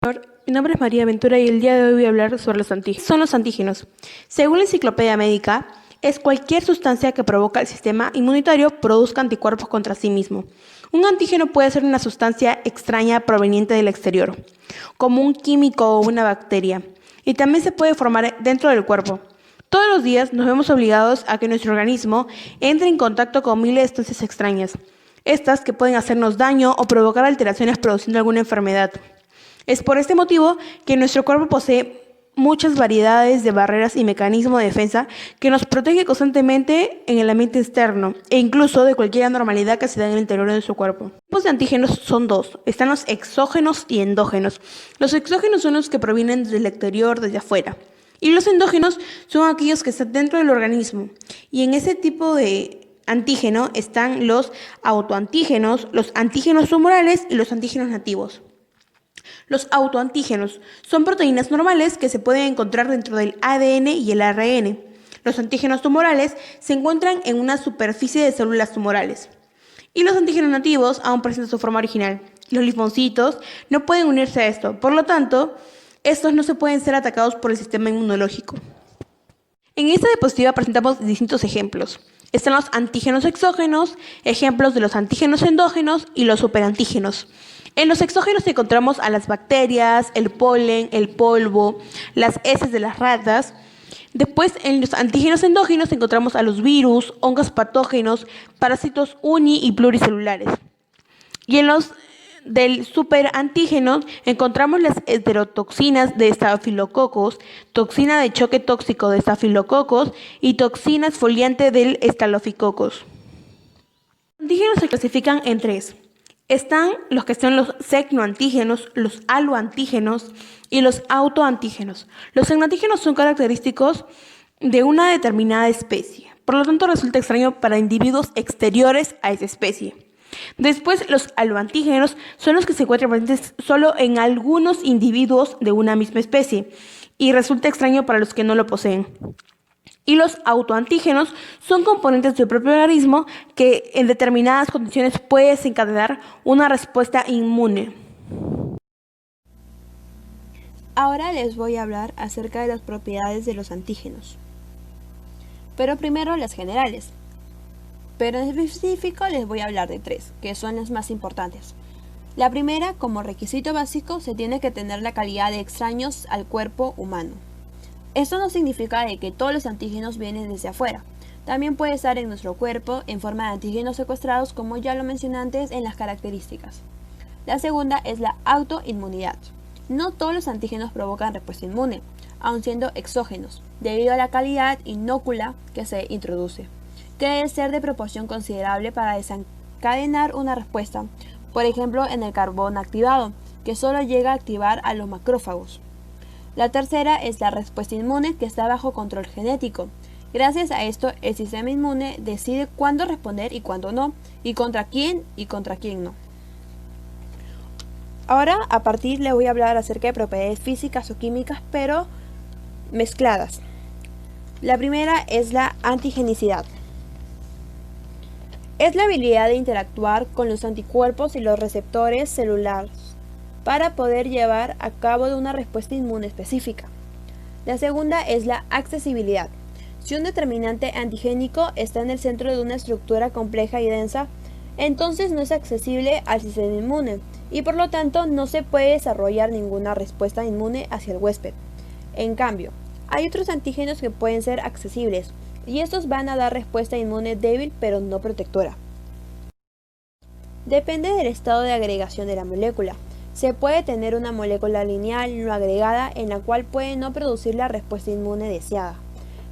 Mi nombre es María Ventura y el día de hoy voy a hablar sobre los antígenos. Son los antígenos. Según la enciclopedia médica, es cualquier sustancia que provoca el sistema inmunitario produzca anticuerpos contra sí mismo. Un antígeno puede ser una sustancia extraña proveniente del exterior, como un químico o una bacteria, y también se puede formar dentro del cuerpo. Todos los días nos vemos obligados a que nuestro organismo entre en contacto con miles de sustancias extrañas, estas que pueden hacernos daño o provocar alteraciones produciendo alguna enfermedad. Es por este motivo que nuestro cuerpo posee muchas variedades de barreras y mecanismos de defensa que nos protege constantemente en el ambiente externo e incluso de cualquier anormalidad que se da en el interior de nuestro cuerpo. Los tipos de antígenos son dos, están los exógenos y endógenos. Los exógenos son los que provienen del exterior, desde afuera, y los endógenos son aquellos que están dentro del organismo. Y en ese tipo de antígeno están los autoantígenos, los antígenos tumorales y los antígenos nativos. Los autoantígenos son proteínas normales que se pueden encontrar dentro del ADN y el ARN. Los antígenos tumorales se encuentran en una superficie de células tumorales. Y los antígenos nativos aún presentan su forma original. Los linfocitos no pueden unirse a esto, por lo tanto, estos no se pueden ser atacados por el sistema inmunológico. En esta diapositiva presentamos distintos ejemplos. Están los antígenos exógenos, ejemplos de los antígenos endógenos y los superantígenos. En los exógenos encontramos a las bacterias, el polen, el polvo, las heces de las ratas. Después, en los antígenos endógenos encontramos a los virus, hongos patógenos, parásitos uni y pluricelulares. Y en los del superantígeno encontramos las heterotoxinas de estafilococos, toxina de choque tóxico de estafilococos y toxina exfoliante del estafilococos. Los antígenos se clasifican en tres. Están los que son los secnoantígenos, los aloantígenos y los autoantígenos. Los secnoantígenos son característicos de una determinada especie, por lo tanto resulta extraño para individuos exteriores a esa especie. Después, los aloantígenos son los que se encuentran presentes solo en algunos individuos de una misma especie y resulta extraño para los que no lo poseen. Y los autoantígenos son componentes del propio organismo que en determinadas condiciones puede desencadenar una respuesta inmune. Ahora les voy a hablar acerca de las propiedades de los antígenos. Pero primero las generales. Pero en específico les voy a hablar de tres, que son las más importantes. La primera, como requisito básico, se tiene que tener la calidad de extraños al cuerpo humano. Esto no significa de que todos los antígenos vienen desde afuera. También puede estar en nuestro cuerpo en forma de antígenos secuestrados, como ya lo mencioné antes en las características. La segunda es la autoinmunidad. No todos los antígenos provocan respuesta inmune, aun siendo exógenos, debido a la calidad inócula que se introduce, que debe ser de proporción considerable para desencadenar una respuesta, por ejemplo en el carbón activado, que solo llega a activar a los macrófagos. La tercera es la respuesta inmune, que está bajo control genético. Gracias a esto, el sistema inmune decide cuándo responder y cuándo no, y contra quién no. Ahora, a partir les voy a hablar acerca de propiedades físicas o químicas, pero mezcladas. La primera es la antigenicidad. Es la habilidad de interactuar con los anticuerpos y los receptores celulares para poder llevar a cabo una respuesta inmune específica. La segunda es la accesibilidad. Si un determinante antigénico está en el centro de una estructura compleja y densa, entonces no es accesible al sistema inmune y por lo tanto no se puede desarrollar ninguna respuesta inmune hacia el huésped. En cambio, hay otros antígenos que pueden ser accesibles y estos van a dar respuesta inmune débil pero no protectora. Depende del estado de agregación de la molécula. Se puede tener una molécula lineal no agregada en la cual puede no producir la respuesta inmune deseada,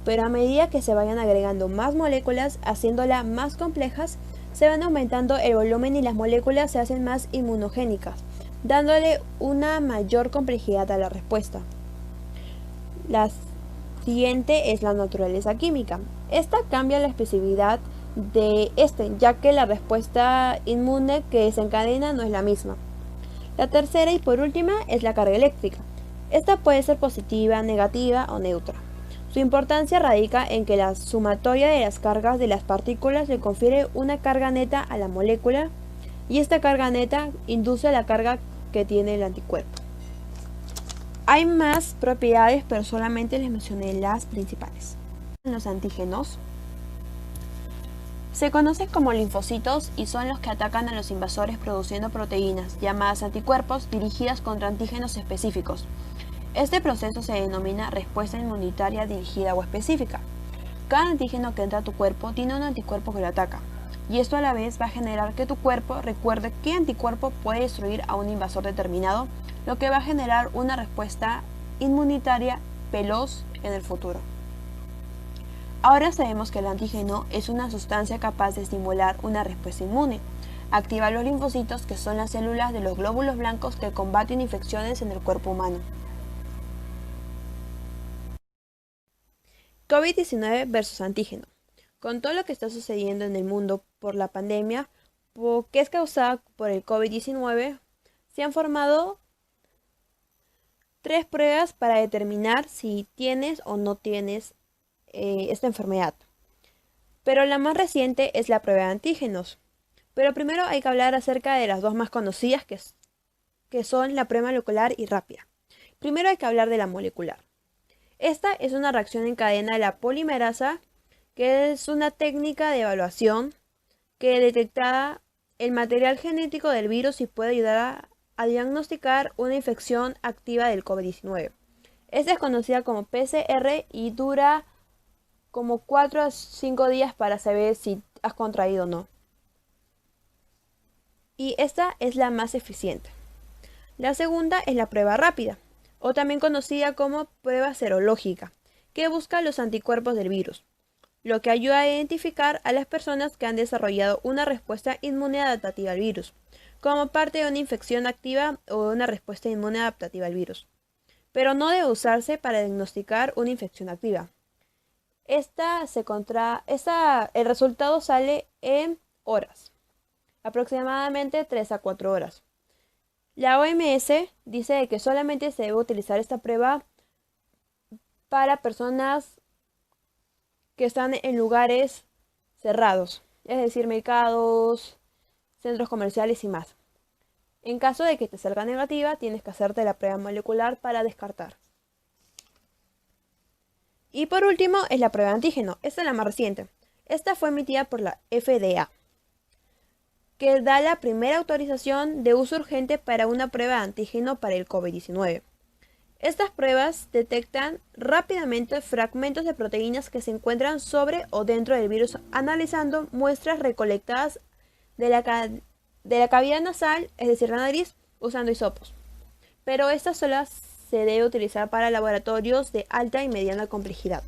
pero a medida que se vayan agregando más moléculas, haciéndolas más complejas, se van aumentando el volumen y las moléculas se hacen más inmunogénicas, dándole una mayor complejidad a la respuesta. La siguiente es la naturaleza química. Esta cambia la especificidad de ya que la respuesta inmune que desencadena no es la misma. La tercera y por última es la carga eléctrica. Esta puede ser positiva, negativa o neutra. Su importancia radica en que la sumatoria de las cargas de las partículas le confiere una carga neta a la molécula y esta carga neta induce la carga que tiene el anticuerpo. Hay más propiedades, pero solamente les mencioné las principales. Los antígenos se conocen como linfocitos y son los que atacan a los invasores produciendo proteínas, llamadas anticuerpos, dirigidas contra antígenos específicos. Este proceso se denomina respuesta inmunitaria dirigida o específica. Cada antígeno que entra a tu cuerpo tiene un anticuerpo que lo ataca, y esto a la vez va a generar que tu cuerpo recuerde qué anticuerpo puede destruir a un invasor determinado, lo que va a generar una respuesta inmunitaria veloz en el futuro. Ahora sabemos que el antígeno es una sustancia capaz de estimular una respuesta inmune. Activa los linfocitos, que son las células de los glóbulos blancos que combaten infecciones en el cuerpo humano. COVID-19 versus antígeno. Con todo lo que está sucediendo en el mundo por la pandemia, que es causada por el COVID-19, se han formado 3 pruebas para determinar si tienes o no tienes esta enfermedad. Pero la más reciente es la prueba de antígenos. Pero primero hay que hablar acerca de las dos más conocidas, que son la prueba molecular y rápida. Primero hay que hablar de la molecular. Esta es una reacción en cadena de la polimerasa, que es una técnica de evaluación que detecta el material genético del virus y puede ayudar a diagnosticar una infección activa del COVID-19. Esta es conocida como PCR y dura como 4 a 5 días para saber si has contraído o no. Y esta es la más eficiente. La segunda es la prueba rápida, o también conocida como prueba serológica, que busca los anticuerpos del virus, lo que ayuda a identificar a las personas que han desarrollado una respuesta inmune adaptativa al virus, como parte de una infección activa o una respuesta inmune adaptativa al virus. Pero no debe usarse para diagnosticar una infección activa. El resultado sale en horas, aproximadamente 3 a 4 horas. La OMS dice que solamente se debe utilizar esta prueba para personas que están en lugares cerrados, es decir, mercados, centros comerciales y más. En caso de que te salga negativa, tienes que hacerte la prueba molecular para descartar. Y por último es la prueba de antígeno. Esta es la más reciente. Esta fue emitida por la FDA, que da la primera autorización de uso urgente para una prueba de antígeno para el COVID-19. Estas pruebas detectan rápidamente fragmentos de proteínas que se encuentran sobre o dentro del virus, analizando muestras recolectadas de la cavidad nasal, es decir, la nariz, usando hisopos. Pero estas solas se debe utilizar para laboratorios de alta y mediana complejidad.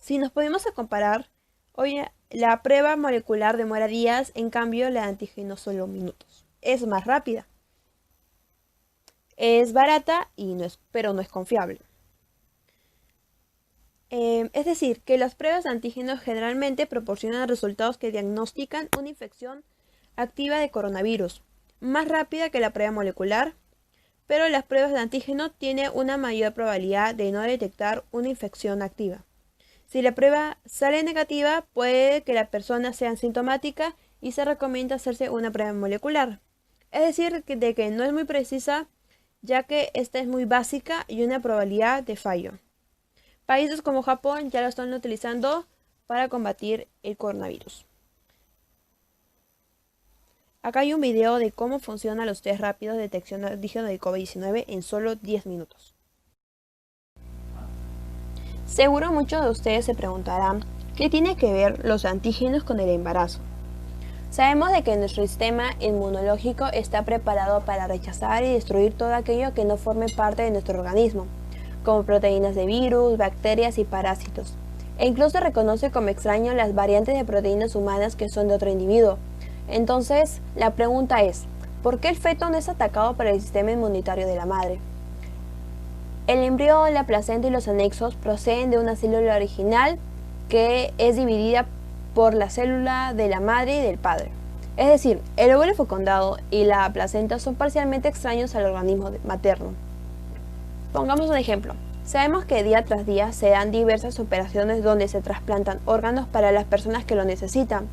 Si nos ponemos a comparar, hoy la prueba molecular demora días, en cambio la de antígeno solo minutos. Es más rápida. Es barata pero no es confiable. Es decir, que las pruebas de antígenos generalmente proporcionan resultados que diagnostican una infección activa de coronavirus, más rápida que la prueba molecular, pero las pruebas de antígeno tienen una mayor probabilidad de no detectar una infección activa. Si la prueba sale negativa, puede que la persona sea asintomática y se recomienda hacerse una prueba molecular. Es decir, de que no es muy precisa, ya que esta es muy básica y una probabilidad de fallo. Países como Japón ya lo están utilizando para combatir el coronavirus. Acá hay un video de cómo funcionan los test rápidos de detección de antígeno del COVID-19 en solo 10 minutos. Seguro muchos de ustedes se preguntarán, ¿qué tiene que ver los antígenos con el embarazo? Sabemos de que nuestro sistema inmunológico está preparado para rechazar y destruir todo aquello que no forme parte de nuestro organismo, como proteínas de virus, bacterias y parásitos. E incluso reconoce como extraño las variantes de proteínas humanas que son de otro individuo. Entonces, la pregunta es, ¿por qué el feto no es atacado por el sistema inmunitario de la madre? El embrión, la placenta y los anexos proceden de una célula original que es dividida por la célula de la madre y del padre. Es decir, el óvulo fecundado y la placenta son parcialmente extraños al organismo materno. Pongamos un ejemplo. Sabemos que día tras día se dan diversas operaciones donde se trasplantan órganos para las personas que lo necesitan.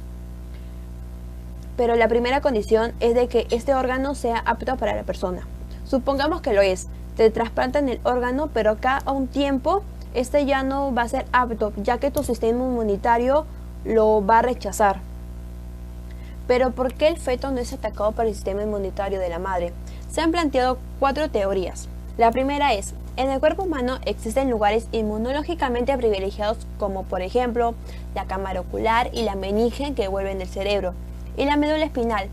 Pero la primera condición es de que este órgano sea apto para la persona. Supongamos que lo es. te trasplantan el órgano, pero cada un tiempo este ya no va a ser apto, ya que tu sistema inmunitario lo va a rechazar. Pero ¿por qué el feto no es atacado por el sistema inmunitario de la madre? Se han planteado 4 teorías. La primera es, en el cuerpo humano existen lugares inmunológicamente privilegiados como por ejemplo la cámara ocular y la meninge que vuelven del cerebro, y la médula espinal,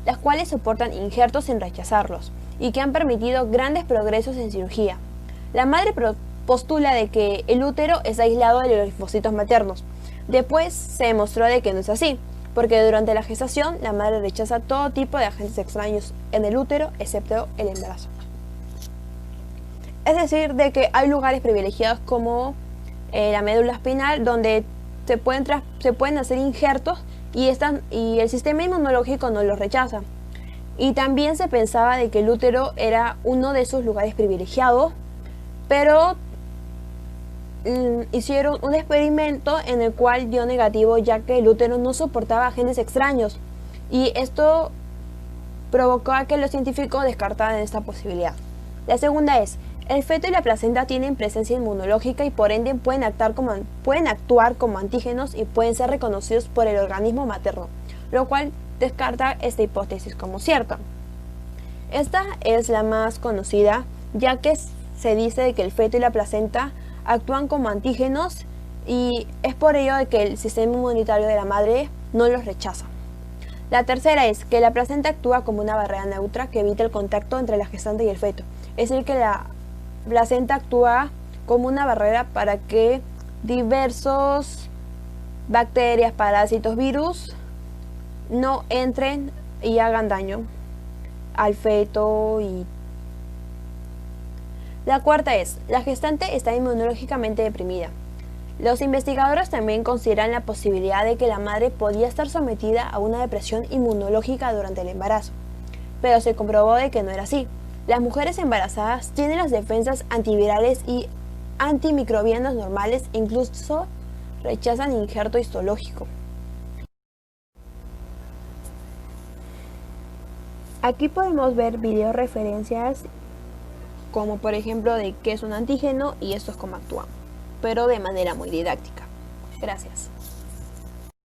las cuales soportan injertos sin rechazarlos y que han permitido grandes progresos en cirugía. La madre postula de que el útero es aislado de los linfocitos maternos. Después se demostró de que no es así, porque durante la gestación la madre rechaza todo tipo de agentes extraños en el útero excepto el embarazo. Es decir, de que hay lugares privilegiados como la médula espinal donde se pueden hacer injertos y el sistema inmunológico no los rechaza. Y también se pensaba de que el útero era uno de esos lugares privilegiados, pero hicieron un experimento en el cual dio negativo, ya que el útero no soportaba agentes extraños, y esto provocó a que los científicos descartaran esta posibilidad. La segunda es, el feto y la placenta tienen presencia inmunológica y por ende pueden actuar como antígenos y pueden ser reconocidos por el organismo materno, lo cual descarta esta hipótesis como cierta. Esta es la más conocida, ya que se dice que el feto y la placenta actúan como antígenos y es por ello de que el sistema inmunitario de la madre no los rechaza. La tercera es que la placenta actúa como una barrera neutra que evita el contacto entre la gestante y el feto. Es decir, que la placenta actúa como una barrera para que diversos bacterias, parásitos, virus no entren y hagan daño al feto. Y la cuarta es, la gestante está inmunológicamente deprimida. Los investigadores también consideran la posibilidad de que la madre podía estar sometida a una depresión inmunológica durante el embarazo, pero se comprobó de que no era así. Las mujeres embarazadas tienen las defensas antivirales y antimicrobianas normales, incluso rechazan injerto histológico. Aquí podemos ver video referencias como por ejemplo de qué es un antígeno y esto es cómo actúa, pero de manera muy didáctica. Gracias.